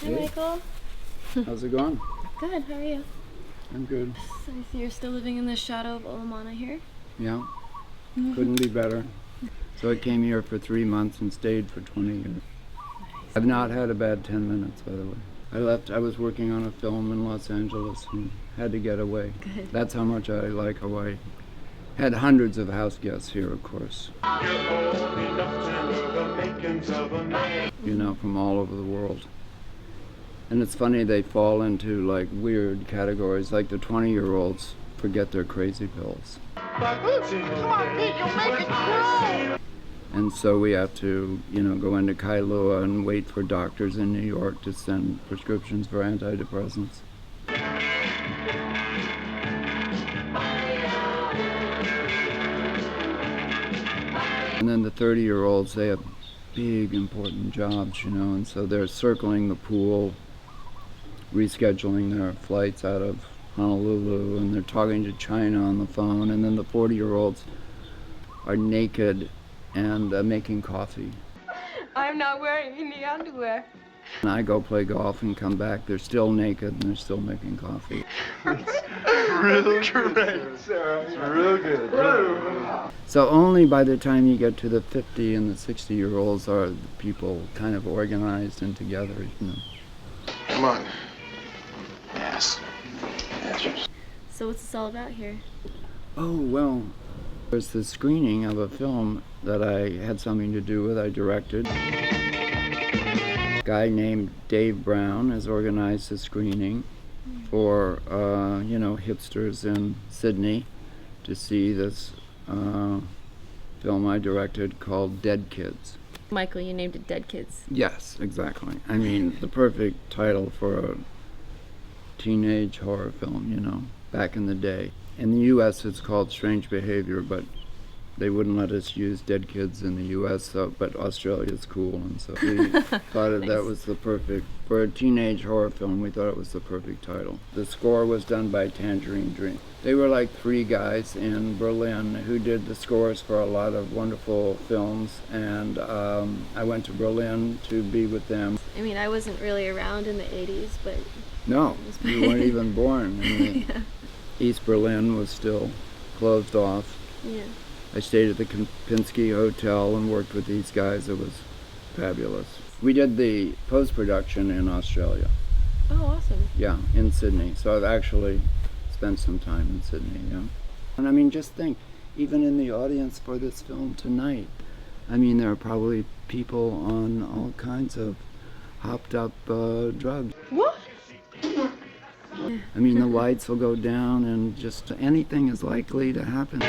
Hi, Michael. How's it going? Good, how are you? I'm good. So I see you're still living in the shadow of Olamana here? Yeah, couldn't be better. So I came here for 3 months and stayed for 20 years. Nice. I've not had a bad 10 minutes, by the way. I was working on a film in Los Angeles and had to get away. Good. That's how much I like Hawaii. Had hundreds of house guests here, of course. You know, from all over the world. And it's funny, they fall into like weird categories, like the 20-year-olds forget their crazy pills. Come on, Pete, you'll make it grow! And so we have to, go into Kailua and wait for doctors in New York to send prescriptions for antidepressants. And then the 30-year-olds, they have big, important jobs, and so they're circling the pool, rescheduling their flights out of Honolulu, and they're talking to China on the phone, and then the 40-year-olds are naked and making coffee. I'm not wearing any underwear. And I go play golf and come back, they're still naked and they're still making coffee. Really great, Sarah. It's real good. So only by the time you get to the 50 and the 60-year-olds are the people kind of organized and together, Come on. Yes. Yes. So what's this all about here? Oh, well, there's this screening of a film that I had something to do with. I directed. A guy named Dave Brown has organized a screening for, hipsters in Sydney to see this film I directed called Dead Kids. Michael, you named it Dead Kids. Yes, exactly. I mean, the perfect title for a teenage horror film, back in the day. In the U.S. it's called Strange Behavior, but they wouldn't let us use Dead Kids in the U.S., but Australia's cool, and so we thought that was the perfect, for a teenage horror film, we thought it was the perfect title. The score was done by Tangerine Dream. They were like 3 guys in Berlin who did the scores for a lot of wonderful films, and I went to Berlin to be with them. I mean, I wasn't really around in the 80s, but... No, you weren't even born. Yeah. East Berlin was still closed off. Yeah. I stayed at the Kempinski Hotel and worked with these guys. It was fabulous. We did the post-production in Australia. Oh, awesome. Yeah, in Sydney. So I've actually spent some time in Sydney, yeah. And I mean, just think, even in the audience for this film tonight, I mean, there are probably people on all kinds of hopped up drugs. What? I mean, the lights will go down and just anything is likely to happen.